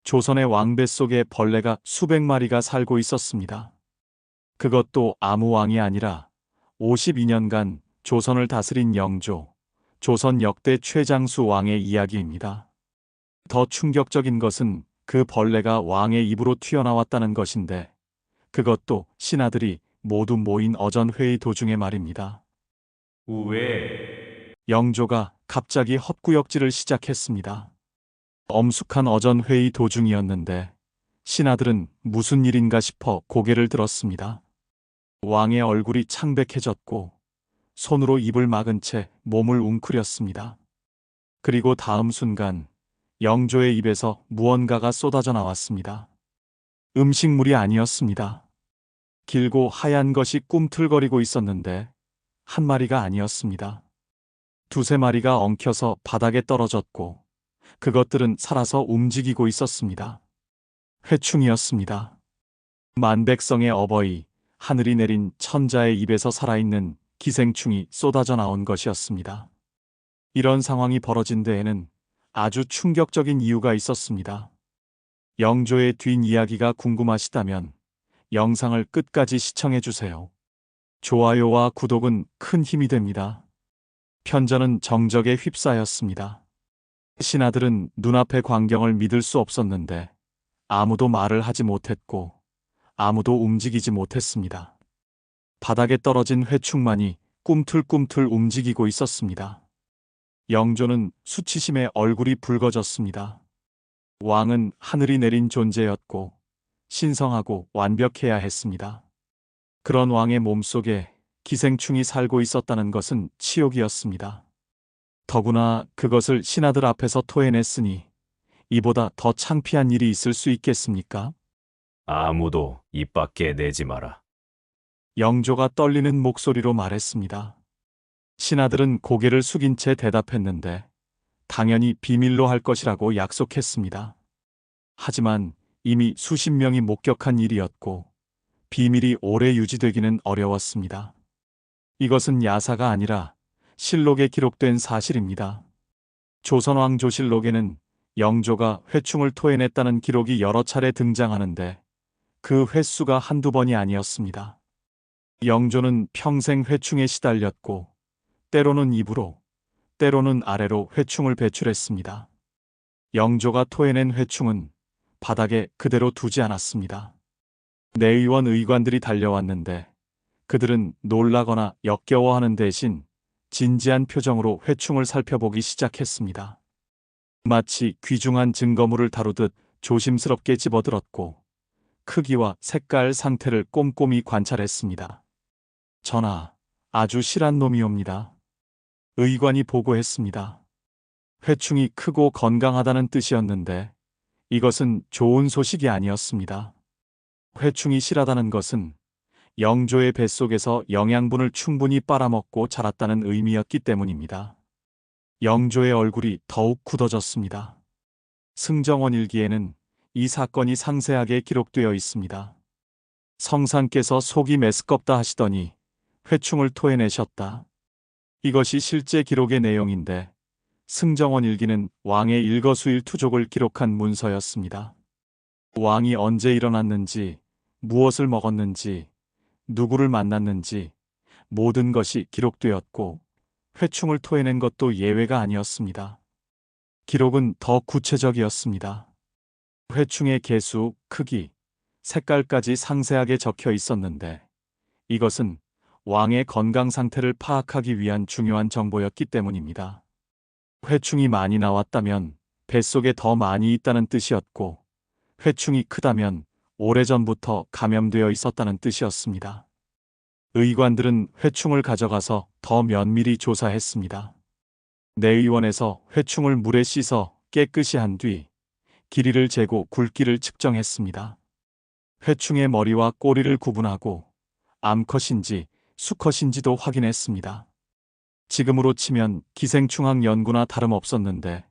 조선의 왕 뱃속에 벌레가 수백 마리가 살고 있었습니다. 그것도 아무 왕이 아니라 52년간 조선을 다스린 영조, 조선 역대 최장수 왕의 이야기입니다. 더 충격적인 것은 그 벌레가 왕의 입으로 튀어나왔다는 것인데, 그것도 신하들이 모두 모인 어전회의 도중에 말입니다. 우회. 영조가 갑자기 헛구역질을 시작했습니다. 엄숙한 어전회의 도중이었는데 신하들은 무슨 일인가 싶어 고개를 들었습니다. 왕의 얼굴이 창백해졌고 손으로 입을 막은 채 몸을 웅크렸습니다. 그리고 다음 순간 영조의 입에서 무언가가 쏟아져 나왔습니다. 음식물이 아니었습니다. 길고 하얀 것이 꿈틀거리고 있었는데 한 마리가 아니었습니다. 두세 마리가 엉켜서 바닥에 떨어졌고 그것들은 살아서 움직이고 있었습니다. 회충이었습니다. 만백성의 어버이, 하늘이 내린 천자의 입에서 살아있는 기생충이 쏟아져 나온 것이었습니다. 이런 상황이 벌어진 데에는 아주 충격적인 이유가 있었습니다. 영조의 뒷이야기가 궁금하시다면 영상을 끝까지 시청해 주세요. 좋아요와 구독은 큰 힘이 됩니다. 편전은 정적에 휩싸였습니다. 신하들은 눈앞의 광경을 믿을 수 없었는데 아무도 말을 하지 못했고 아무도 움직이지 못했습니다. 바닥에 떨어진 회충만이 꿈틀꿈틀 움직이고 있었습니다. 영조는 수치심에 얼굴이 붉어졌습니다. 왕은 하늘이 내린 존재였고 신성하고 완벽해야 했습니다. 그런 왕의 몸속에 기생충이 살고 있었다는 것은 치욕이었습니다. 더구나 그것을 신하들 앞에서 토해냈으니 이보다 더 창피한 일이 있을 수 있겠습니까? 아무도 입 밖에 내지 마라. 영조가 떨리는 목소리로 말했습니다. 신하들은 고개를 숙인 채 대답했는데 당연히 비밀로 할 것이라고 약속했습니다. 하지만 이미 수십 명이 목격한 일이었고 비밀이 오래 유지되기는 어려웠습니다. 이것은 야사가 아니라 실록에 기록된 사실입니다. 조선왕조실록에는 영조가 회충을 토해냈다는 기록이 여러 차례 등장하는데 그 횟수가 한두 번이 아니었습니다. 영조는 평생 회충에 시달렸고 때로는 입으로, 때로는 아래로 회충을 배출했습니다. 영조가 토해낸 회충은 바닥에 그대로 두지 않았습니다. 내의원 의관들이 달려왔는데 그들은 놀라거나 역겨워하는 대신 진지한 표정으로 회충을 살펴보기 시작했습니다. 마치 귀중한 증거물을 다루듯 조심스럽게 집어들었고 크기와 색깔 상태를 꼼꼼히 관찰했습니다. 전하, 아주 실한 놈이옵니다. 의관이 보고했습니다. 회충이 크고 건강하다는 뜻이었는데 이것은 좋은 소식이 아니었습니다. 회충이 실하다는 것은 영조의 뱃속에서 영양분을 충분히 빨아먹고 자랐다는 의미였기 때문입니다. 영조의 얼굴이 더욱 굳어졌습니다. 승정원 일기에는 이 사건이 상세하게 기록되어 있습니다. 성상께서 속이 메스껍다 하시더니 회충을 토해내셨다. 이것이 실제 기록의 내용인데 승정원 일기는 왕의 일거수일투족을 기록한 문서였습니다. 왕이 언제 일어났는지, 무엇을 먹었는지, 누구를 만났는지 모든 것이 기록되었고 회충을 토해낸 것도 예외가 아니었습니다. 기록은 더 구체적이었습니다. 회충의 개수, 크기, 색깔까지 상세하게 적혀 있었는데 이것은 왕의 건강 상태를 파악하기 위한 중요한 정보였기 때문입니다. 회충이 많이 나왔다면 뱃속에 더 많이 있다는 뜻이었고 회충이 크다면 오래전부터 감염되어 있었다는 뜻이었습니다. 의관들은 회충을 가져가서 더 면밀히 조사했습니다. 내의원에서 회충을 물에 씻어 깨끗이 한 뒤 길이를 재고 굵기를 측정했습니다. 회충의 머리와 꼬리를 구분하고 암컷인지 수컷인지도 확인했습니다. 지금으로 치면 기생충학 연구나 다름없었는데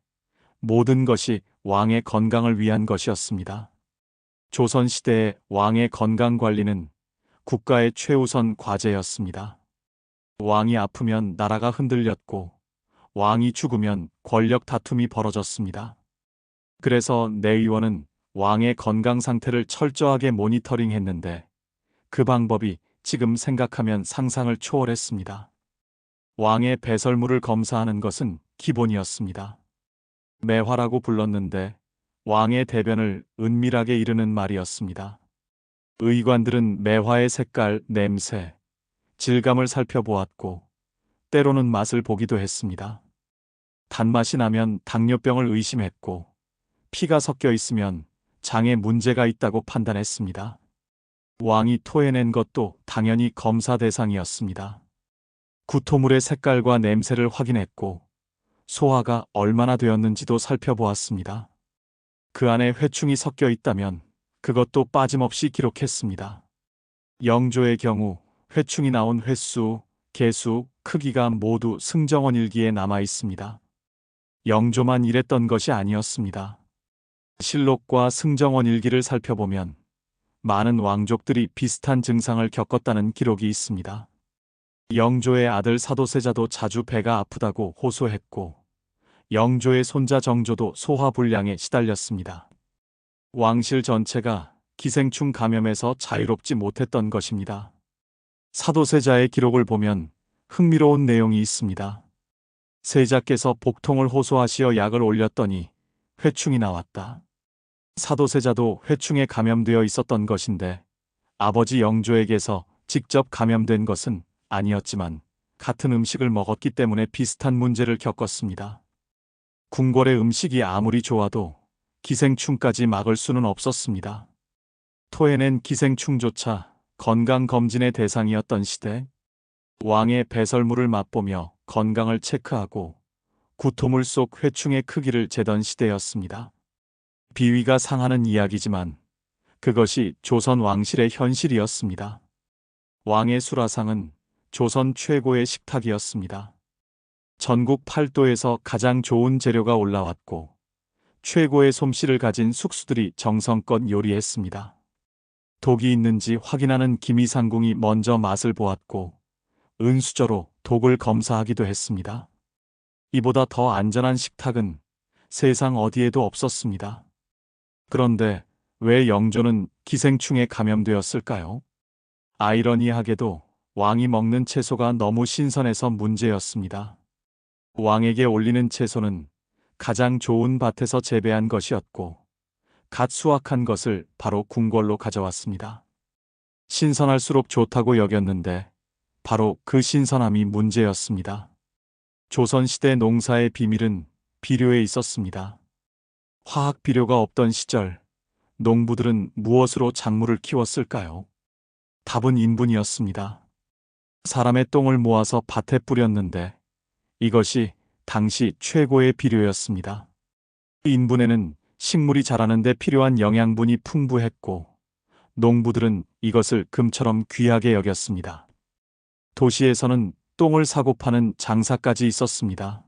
모든 것이 왕의 건강을 위한 것이었습니다. 조선시대의 왕의 건강관리는 국가의 최우선 과제였습니다. 왕이 아프면 나라가 흔들렸고 왕이 죽으면 권력 다툼이 벌어졌습니다. 그래서 내의원은 왕의 건강 상태를 철저하게 모니터링했는데 그 방법이 지금 생각하면 상상을 초월했습니다. 왕의 배설물을 검사하는 것은 기본이었습니다. 매화라고 불렀는데 왕의 대변을 은밀하게 이르는 말이었습니다. 의관들은 매화의 색깔, 냄새, 질감을 살펴보았고 때로는 맛을 보기도 했습니다. 단맛이 나면 당뇨병을 의심했고 피가 섞여 있으면 장에 문제가 있다고 판단했습니다. 왕이 토해낸 것도 당연히 검사 대상이었습니다. 구토물의 색깔과 냄새를 확인했고 소화가 얼마나 되었는지도 살펴보았습니다. 그 안에 회충이 섞여 있다면 그것도 빠짐없이 기록했습니다. 영조의 경우 회충이 나온 횟수, 개수, 크기가 모두 승정원 일기에 남아 있습니다. 영조만 이랬던 것이 아니었습니다. 실록과 승정원 일기를 살펴보면 많은 왕족들이 비슷한 증상을 겪었다는 기록이 있습니다. 영조의 아들 사도세자도 자주 배가 아프다고 호소했고 영조의 손자 정조도 소화불량에 시달렸습니다. 왕실 전체가 기생충 감염에서 자유롭지 못했던 것입니다. 사도세자의 기록을 보면 흥미로운 내용이 있습니다. 세자께서 복통을 호소하시어 약을 올렸더니 회충이 나왔다. 사도세자도 회충에 감염되어 있었던 것인데 아버지 영조에게서 직접 감염된 것은 아니었지만 같은 음식을 먹었기 때문에 비슷한 문제를 겪었습니다. 궁궐의 음식이 아무리 좋아도 기생충까지 막을 수는 없었습니다. 토해낸 기생충조차 건강검진의 대상이었던 시대, 왕의 배설물을 맛보며 건강을 체크하고 구토물 속 회충의 크기를 재던 시대였습니다. 비위가 상하는 이야기지만 그것이 조선 왕실의 현실이었습니다. 왕의 수라상은 조선 최고의 식탁이었습니다. 전국 8도에서 가장 좋은 재료가 올라왔고 최고의 솜씨를 가진 숙수들이 정성껏 요리했습니다. 독이 있는지 확인하는 기미상궁이 먼저 맛을 보았고 은수저로 독을 검사하기도 했습니다. 이보다 더 안전한 식탁은 세상 어디에도 없었습니다. 그런데 왜 영조는 기생충에 감염되었을까요? 아이러니하게도 왕이 먹는 채소가 너무 신선해서 문제였습니다. 왕에게 올리는 채소는 가장 좋은 밭에서 재배한 것이었고 갓 수확한 것을 바로 궁궐로 가져왔습니다. 신선할수록 좋다고 여겼는데 바로 그 신선함이 문제였습니다. 조선시대 농사의 비밀은 비료에 있었습니다. 화학 비료가 없던 시절 농부들은 무엇으로 작물을 키웠을까요? 답은 인분이었습니다. 사람의 똥을 모아서 밭에 뿌렸는데 이것이 당시 최고의 비료였습니다. 인분에는 식물이 자라는 데 필요한 영양분이 풍부했고 농부들은 이것을 금처럼 귀하게 여겼습니다. 도시에서는 똥을 사고 파는 장사까지 있었습니다.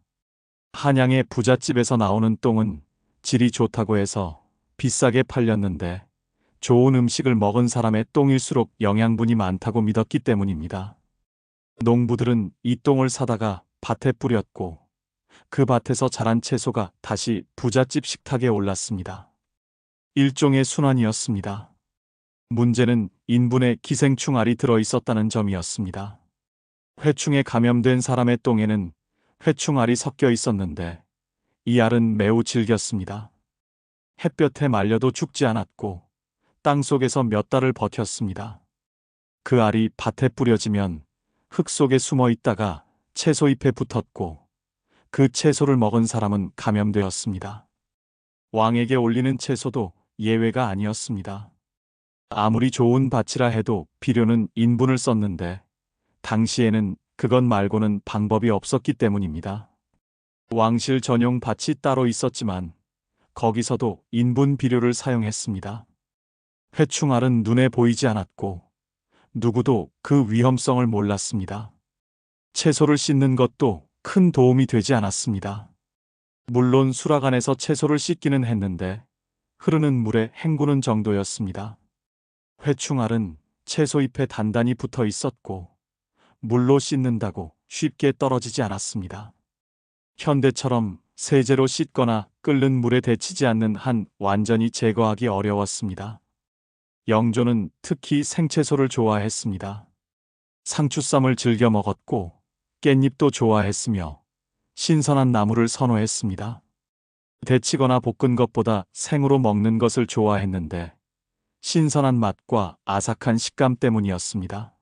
한양의 부잣집에서 나오는 똥은 질이 좋다고 해서 비싸게 팔렸는데 좋은 음식을 먹은 사람의 똥일수록 영양분이 많다고 믿었기 때문입니다. 농부들은 이 똥을 사다가 밭에 뿌렸고 그 밭에서 자란 채소가 다시 부잣집 식탁에 올랐습니다. 일종의 순환이었습니다. 문제는 인분에 기생충 알이 들어 있었다는 점이었습니다. 회충에 감염된 사람의 똥에는 회충 알이 섞여 있었는데 이 알은 매우 질겼습니다. 햇볕에 말려도 죽지 않았고 땅 속에서 몇 달을 버텼습니다. 그 알이 밭에 뿌려지면 흙 속에 숨어 있다가 채소 잎에 붙었고 그 채소를 먹은 사람은 감염되었습니다. 왕에게 올리는 채소도 예외가 아니었습니다. 아무리 좋은 밭이라 해도 비료는 인분을 썼는데 당시에는 그것 말고는 방법이 없었기 때문입니다. 왕실 전용 밭이 따로 있었지만 거기서도 인분 비료를 사용했습니다. 회충알은 눈에 보이지 않았고 누구도 그 위험성을 몰랐습니다. 채소를 씻는 것도 큰 도움이 되지 않았습니다. 물론 수라간에서 채소를 씻기는 했는데 흐르는 물에 헹구는 정도였습니다. 회충알은 채소 잎에 단단히 붙어 있었고 물로 씻는다고 쉽게 떨어지지 않았습니다. 현대처럼 세제로 씻거나 끓는 물에 데치지 않는 한 완전히 제거하기 어려웠습니다. 영조는 특히 생채소를 좋아했습니다. 상추쌈을 즐겨 먹었고 깻잎도 좋아했으며 신선한 나물을 선호했습니다. 데치거나 볶은 것보다 생으로 먹는 것을 좋아했는데 신선한 맛과 아삭한 식감 때문이었습니다.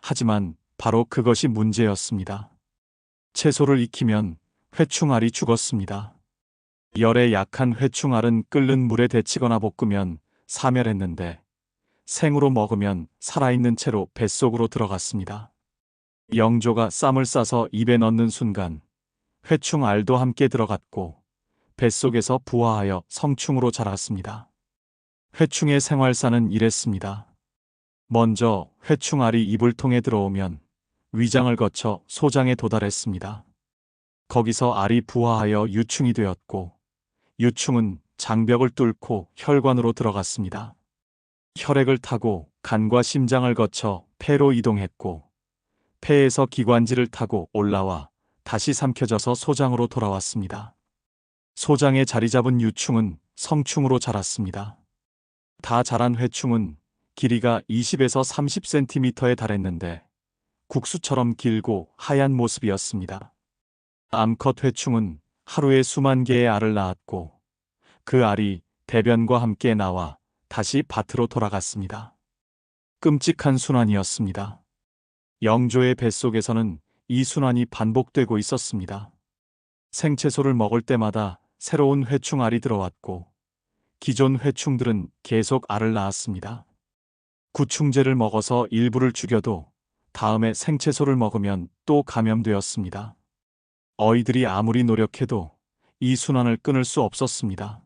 하지만 바로 그것이 문제였습니다. 채소를 익히면 회충알이 죽었습니다. 열에 약한 회충알은 끓는 물에 데치거나 볶으면 사멸했는데 생으로 먹으면 살아있는 채로 뱃속으로 들어갔습니다. 영조가 쌈을 싸서 입에 넣는 순간 회충알도 함께 들어갔고 뱃속에서 부화하여 성충으로 자랐습니다. 회충의 생활사는 이랬습니다. 먼저 회충알이 입을 통해 들어오면 위장을 거쳐 소장에 도달했습니다. 거기서 알이 부화하여 유충이 되었고 유충은 장벽을 뚫고 혈관으로 들어갔습니다. 혈액을 타고 간과 심장을 거쳐 폐로 이동했고 폐에서 기관지를 타고 올라와 다시 삼켜져서 소장으로 돌아왔습니다. 소장에 자리 잡은 유충은 성충으로 자랐습니다. 다 자란 회충은 길이가 20에서 30cm에 달했는데 국수처럼 길고 하얀 모습이었습니다. 암컷 회충은 하루에 수만 개의 알을 낳았고 그 알이 대변과 함께 나와 다시 밭으로 돌아갔습니다. 끔찍한 순환이었습니다. 영조의 뱃속에서는 이 순환이 반복되고 있었습니다. 생채소를 먹을 때마다 새로운 회충알이 들어왔고 기존 회충들은 계속 알을 낳았습니다. 구충제를 먹어서 일부를 죽여도 다음에 생채소를 먹으면 또 감염되었습니다. 어이들이 아무리 노력해도 이 순환을 끊을 수 없었습니다.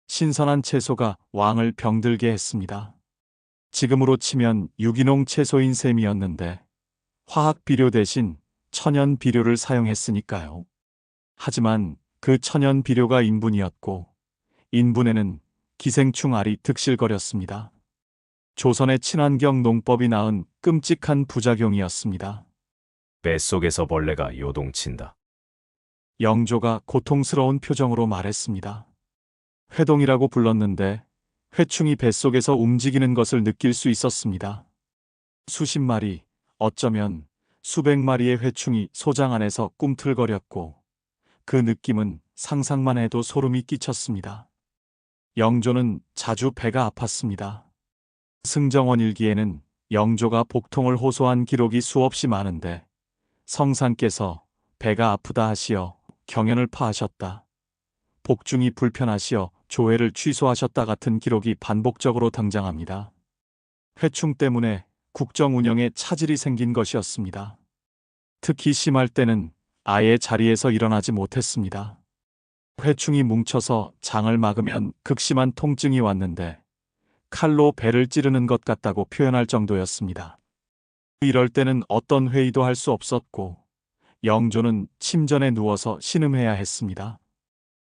신선한 채소가 왕을 병들게 했습니다. 지금으로 치면 유기농 채소인 셈이었는데 화학 비료 대신 천연 비료를 사용했으니까요. 하지만 그 천연 비료가 인분이었고 인분에는 기생충 알이 득실거렸습니다. 조선의 친환경 농법이 낳은 끔찍한 부작용이었습니다. 뱃속에서 벌레가 요동친다. 영조가 고통스러운 표정으로 말했습니다. 회동이라고 불렀는데 회충이 뱃속에서 움직이는 것을 느낄 수 있었습니다. 수십 마리, 어쩌면 수백 마리의 회충이 소장 안에서 꿈틀거렸고 그 느낌은 상상만 해도 소름이 끼쳤습니다. 영조는 자주 배가 아팠습니다. 승정원 일기에는 영조가 복통을 호소한 기록이 수없이 많은데 성상께서 배가 아프다 하시어 경연을 파하셨다. 복중이 불편하시어 조회를 취소하셨다 같은 기록이 반복적으로 등장합니다. 회충 때문에 국정 운영에 차질이 생긴 것이었습니다. 특히 심할 때는 아예 자리에서 일어나지 못했습니다. 회충이 뭉쳐서 장을 막으면 극심한 통증이 왔는데 칼로 배를 찌르는 것 같다고 표현할 정도였습니다. 이럴 때는 어떤 회의도 할 수 없었고 영조는 침전에 누워서 신음해야 했습니다.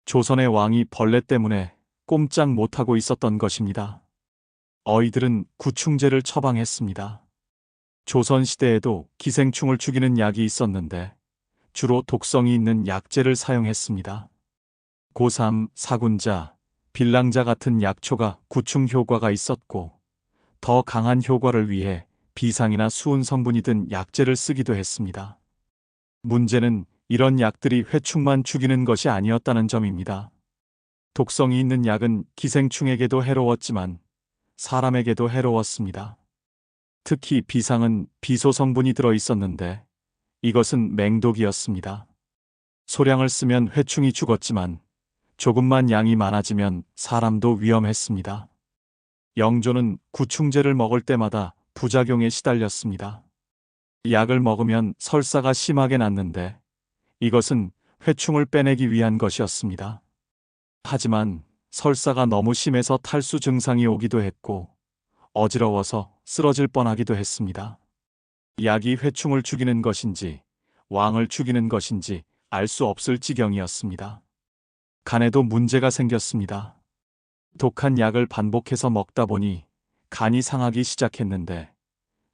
조선의 왕이 벌레 때문에 꼼짝 못하고 있었던 것입니다. 어이들은 구충제를 처방했습니다. 조선시대에도 기생충을 죽이는 약이 있었는데 주로 독성이 있는 약재를 사용했습니다. 고삼, 사군자, 빌랑자 같은 약초가 구충 효과가 있었고 더 강한 효과를 위해 비상이나 수은 성분이 든 약재를 쓰기도 했습니다. 문제는 이런 약들이 회충만 죽이는 것이 아니었다는 점입니다. 독성이 있는 약은 기생충에게도 해로웠지만 사람에게도 해로웠습니다. 특히 비상은 비소 성분이 들어 있었는데 이것은 맹독이었습니다. 소량을 쓰면 회충이 죽었지만 조금만 양이 많아지면 사람도 위험했습니다. 영조는 구충제를 먹을 때마다 부작용에 시달렸습니다. 약을 먹으면 설사가 심하게 났는데 이것은 회충을 빼내기 위한 것이었습니다. 하지만 설사가 너무 심해서 탈수 증상이 오기도 했고 어지러워서 쓰러질 뻔하기도 했습니다. 약이 회충을 죽이는 것인지 왕을 죽이는 것인지 알 수 없을 지경이었습니다. 간에도 문제가 생겼습니다. 독한 약을 반복해서 먹다 보니 간이 상하기 시작했는데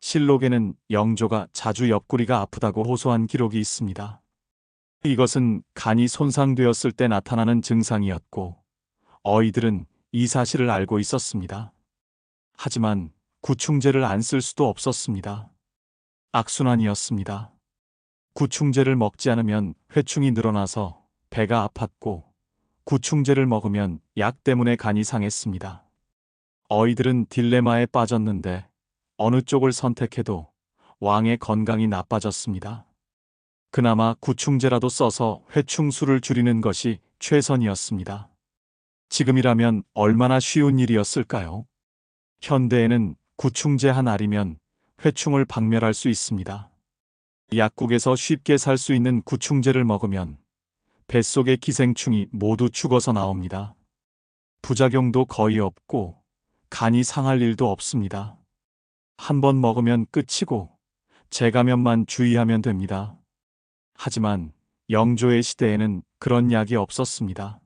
실록에는 영조가 자주 옆구리가 아프다고 호소한 기록이 있습니다. 이것은 간이 손상되었을 때 나타나는 증상이었고, 어이들은 이 사실을 알고 있었습니다. 하지만 구충제를 안 쓸 수도 없었습니다. 악순환이었습니다. 구충제를 먹지 않으면 회충이 늘어나서 배가 아팠고, 구충제를 먹으면 약 때문에 간이 상했습니다. 어이들은 딜레마에 빠졌는데 어느 쪽을 선택해도 왕의 건강이 나빠졌습니다. 그나마 구충제라도 써서 회충수를 줄이는 것이 최선이었습니다. 지금이라면 얼마나 쉬운 일이었을까요? 현대에는 구충제 한 알이면 회충을 박멸할 수 있습니다. 약국에서 쉽게 살 수 있는 구충제를 먹으면 뱃속의 기생충이 모두 죽어서 나옵니다. 부작용도 거의 없고 간이 상할 일도 없습니다. 한 번 먹으면 끝이고 재감염만 주의하면 됩니다. 하지만 영조의 시대에는 그런 약이 없었습니다.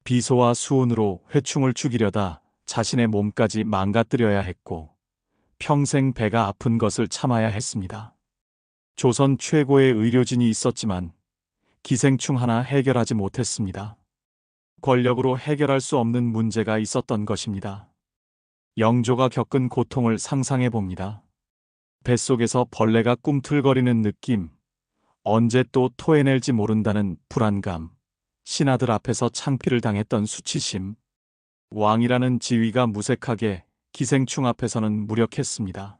비소와 수은으로 회충을 죽이려다 자신의 몸까지 망가뜨려야 했고 평생 배가 아픈 것을 참아야 했습니다. 조선 최고의 의료진이 있었지만 기생충 하나 해결하지 못했습니다. 권력으로 해결할 수 없는 문제가 있었던 것입니다. 영조가 겪은 고통을 상상해 봅니다. 뱃속에서 벌레가 꿈틀거리는 느낌, 언제 또 토해낼지 모른다는 불안감, 신하들 앞에서 창피를 당했던 수치심, 왕이라는 지위가 무색하게 기생충 앞에서는 무력했습니다.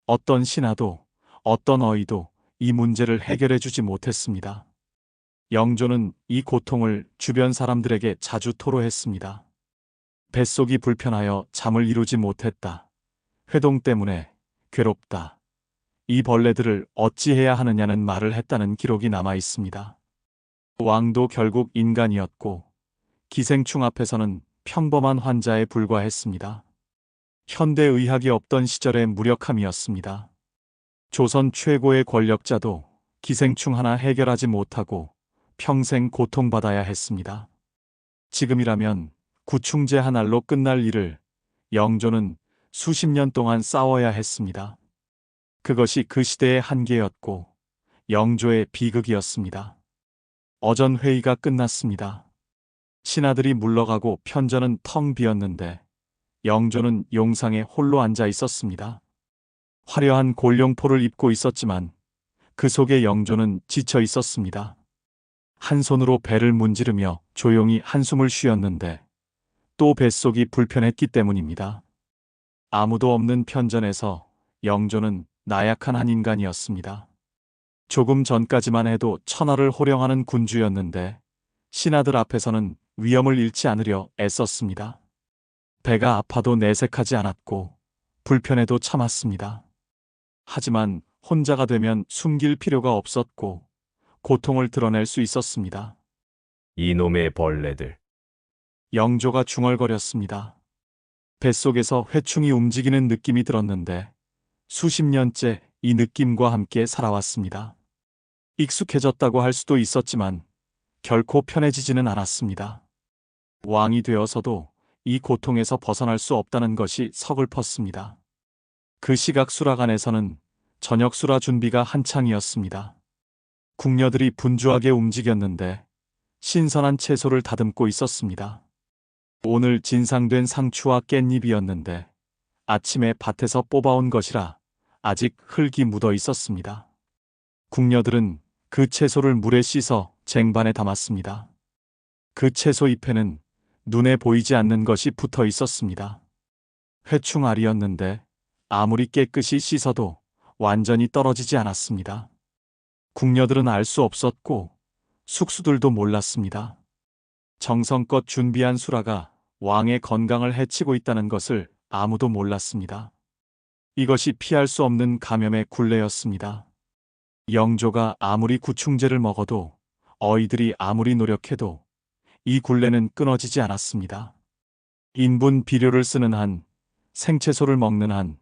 어떤 신하도, 어떤 어이도 이 문제를 해결해 주지 못했습니다. 영조는 이 고통을 주변 사람들에게 자주 토로했습니다. 뱃속이 불편하여 잠을 이루지 못했다. 회동 때문에 괴롭다. 이 벌레들을 어찌해야 하느냐는 말을 했다는 기록이 남아 있습니다. 왕도 결국 인간이었고 기생충 앞에서는 평범한 환자에 불과했습니다. 현대의학이 없던 시절의 무력함이었습니다. 조선 최고의 권력자도 기생충 하나 해결하지 못하고 평생 고통받아야 했습니다. 지금이라면 구충제 한 알로 끝날 일을 영조는 수십 년 동안 싸워야 했습니다. 그것이 그 시대의 한계였고 영조의 비극이었습니다. 어전 회의가 끝났습니다. 신하들이 물러가고 편전은 텅 비었는데 영조는 용상에 홀로 앉아 있었습니다. 화려한 골룡포를 입고 있었지만 그 속에 영조는 지쳐 있었습니다. 한 손으로 배를 문지르며 조용히 한숨을 쉬었는데 또 뱃속이 불편했기 때문입니다. 아무도 없는 편전에서 영조는 나약한 한 인간이었습니다. 조금 전까지만 해도 천하를 호령하는 군주였는데 신하들 앞에서는 위엄을 잃지 않으려 애썼습니다. 배가 아파도 내색하지 않았고 불편해도 참았습니다. 하지만 혼자가 되면 숨길 필요가 없었고 고통을 드러낼 수 있었습니다. 이놈의 벌레들. 영조가 중얼거렸습니다. 뱃속에서 회충이 움직이는 느낌이 들었는데 수십 년째 이 느낌과 함께 살아왔습니다. 익숙해졌다고 할 수도 있었지만 결코 편해지지는 않았습니다. 왕이 되어서도 이 고통에서 벗어날 수 없다는 것이 서글펐습니다. 그 시각 수라관에서는 저녁 수라 준비가 한창이었습니다. 궁녀들이 분주하게 움직였는데 신선한 채소를 다듬고 있었습니다. 오늘 진상된 상추와 깻잎이었는데 아침에 밭에서 뽑아온 것이라 아직 흙이 묻어 있었습니다. 궁녀들은 그 채소를 물에 씻어 쟁반에 담았습니다. 그 채소 잎에는 눈에 보이지 않는 것이 붙어 있었습니다. 회충알이었는데 아무리 깨끗이 씻어도 완전히 떨어지지 않았습니다. 궁녀들은 알 수 없었고 숙수들도 몰랐습니다. 정성껏 준비한 수라가 왕의 건강을 해치고 있다는 것을 아무도 몰랐습니다. 이것이 피할 수 없는 감염의 굴레였습니다. 영조가 아무리 구충제를 먹어도 어이들이 아무리 노력해도 이 굴레는 끊어지지 않았습니다. 인분 비료를 쓰는 한, 생채소를 먹는 한,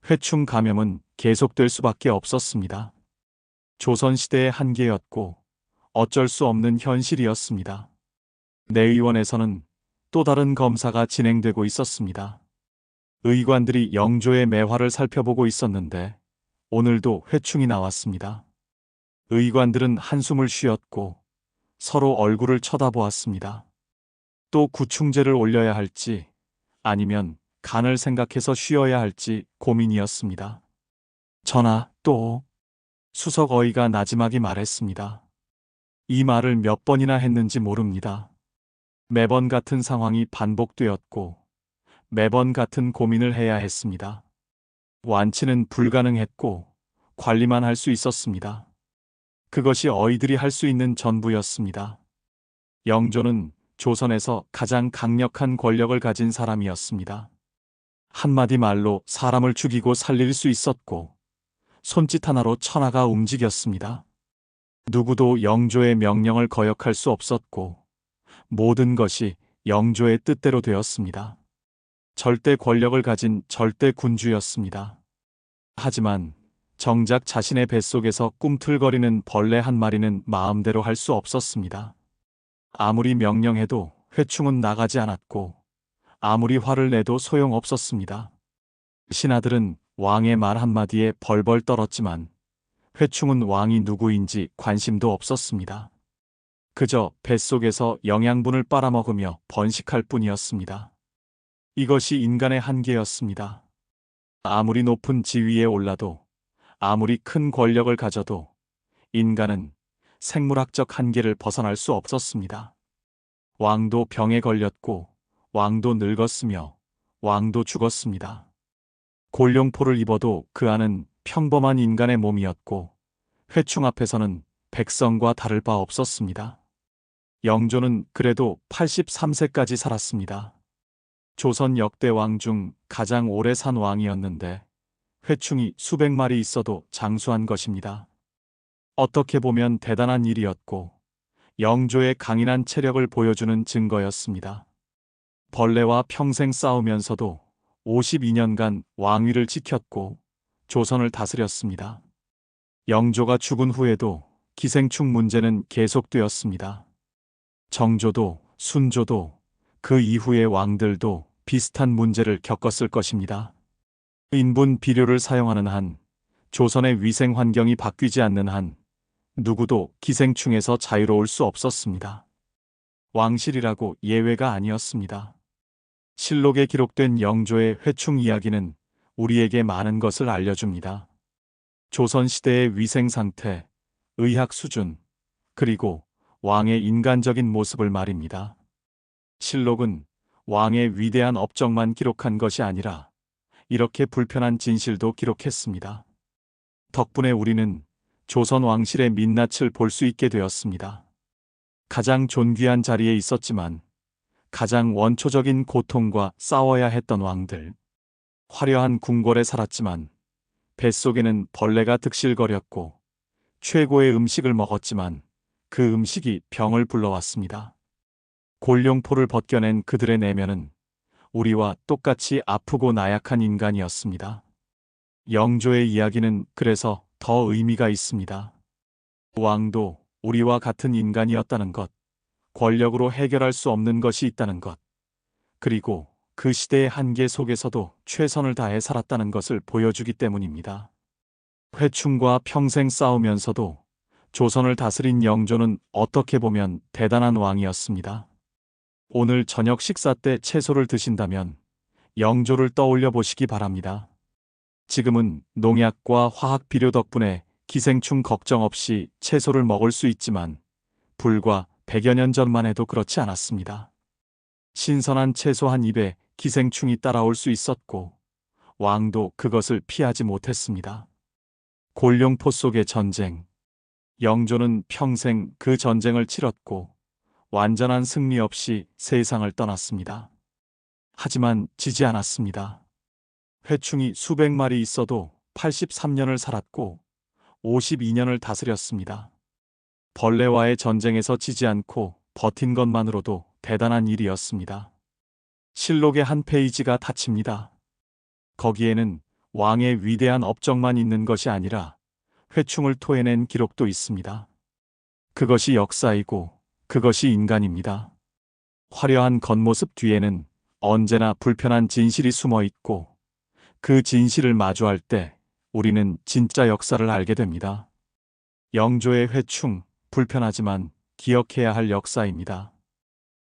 회충 감염은 계속될 수밖에 없었습니다. 조선시대의 한계였고 어쩔 수 없는 현실이었습니다. 내의원에서는 또 다른 검사가 진행되고 있었습니다. 의관들이 영조의 매화를 살펴보고 있었는데 오늘도 회충이 나왔습니다. 의관들은 한숨을 쉬었고 서로 얼굴을 쳐다보았습니다. 또 구충제를 올려야 할지 아니면 간을 생각해서 쉬어야 할지 고민이었습니다. 전하, 또 수석 어이가 나지막이 말했습니다. 이 말을 몇 번이나 했는지 모릅니다. 매번 같은 상황이 반복되었고 매번 같은 고민을 해야 했습니다. 완치는 불가능했고 관리만 할 수 있었습니다. 그것이 어이들이 할 수 있는 전부였습니다. 영조는 조선에서 가장 강력한 권력을 가진 사람이었습니다. 한마디 말로 사람을 죽이고 살릴 수 있었고 손짓 하나로 천하가 움직였습니다. 누구도 영조의 명령을 거역할 수 없었고 모든 것이 영조의 뜻대로 되었습니다. 절대 권력을 가진 절대 군주였습니다. 하지만 정작 자신의 뱃속에서 꿈틀거리는 벌레 한 마리는 마음대로 할 수 없었습니다. 아무리 명령해도 회충은 나가지 않았고 아무리 화를 내도 소용없었습니다. 신하들은 왕의 말 한마디에 벌벌 떨었지만 회충은 왕이 누구인지 관심도 없었습니다. 그저 뱃속에서 영양분을 빨아먹으며 번식할 뿐이었습니다. 이것이 인간의 한계였습니다. 아무리 높은 지위에 올라도 아무리 큰 권력을 가져도 인간은 생물학적 한계를 벗어날 수 없었습니다. 왕도 병에 걸렸고 왕도 늙었으며 왕도 죽었습니다. 골룡포를 입어도 그 안은 평범한 인간의 몸이었고 회충 앞에서는 백성과 다를 바 없었습니다. 영조는 그래도 83세까지 살았습니다. 조선 역대 왕 중 가장 오래 산 왕이었는데 회충이 수백 마리 있어도 장수한 것입니다. 어떻게 보면 대단한 일이었고 영조의 강인한 체력을 보여주는 증거였습니다. 벌레와 평생 싸우면서도 52년간 왕위를 지켰고 조선을 다스렸습니다. 영조가 죽은 후에도 기생충 문제는 계속되었습니다. 정조도 순조도 그 이후의 왕들도 비슷한 문제를 겪었을 것입니다. 인분 비료를 사용하는 한, 조선의 위생 환경이 바뀌지 않는 한 누구도 기생충에서 자유로울 수 없었습니다. 왕실이라고 예외가 아니었습니다. 실록에 기록된 영조의 회충 이야기는 우리에게 많은 것을 알려줍니다. 조선시대의 위생 상태, 의학 수준, 그리고 왕의 인간적인 모습을 말입니다. 실록은 왕의 위대한 업적만 기록한 것이 아니라 이렇게 불편한 진실도 기록했습니다. 덕분에 우리는 조선 왕실의 민낯을 볼 수 있게 되었습니다. 가장 존귀한 자리에 있었지만 가장 원초적인 고통과 싸워야 했던 왕들. 화려한 궁궐에 살았지만 뱃속에는 벌레가 득실거렸고 최고의 음식을 먹었지만 그 음식이 병을 불러왔습니다. 골룡포를 벗겨낸 그들의 내면은 우리와 똑같이 아프고 나약한 인간이었습니다. 영조의 이야기는 그래서 더 의미가 있습니다. 왕도 우리와 같은 인간이었다는 것, 권력으로 해결할 수 없는 것이 있다는 것, 그리고 그 시대의 한계 속에서도 최선을 다해 살았다는 것을 보여주기 때문입니다. 회충과 평생 싸우면서도 조선을 다스린 영조는 어떻게 보면 대단한 왕이었습니다. 오늘 저녁 식사 때 채소를 드신다면 영조를 떠올려 보시기 바랍니다. 지금은 농약과 화학 비료 덕분에 기생충 걱정 없이 채소를 먹을 수 있지만 불과 100여 년 전만 해도 그렇지 않았습니다. 신선한 채소 한 입에 기생충이 따라올 수 있었고 왕도 그것을 피하지 못했습니다. 골룡포 속의 전쟁. 영조는 평생 그 전쟁을 치렀고 완전한 승리 없이 세상을 떠났습니다. 하지만 지지 않았습니다. 회충이 수백 마리 있어도 83년을 살았고 52년을 다스렸습니다. 벌레와의 전쟁에서 지지 않고 버틴 것만으로도 대단한 일이었습니다. 실록의 한 페이지가 닫힙니다. 거기에는 왕의 위대한 업적만 있는 것이 아니라 회충을 토해낸 기록도 있습니다. 그것이 역사이고 그것이 인간입니다. 화려한 겉모습 뒤에는 언제나 불편한 진실이 숨어 있고 그 진실을 마주할 때 우리는 진짜 역사를 알게 됩니다. 영조의 회충, 불편하지만 기억해야 할 역사입니다.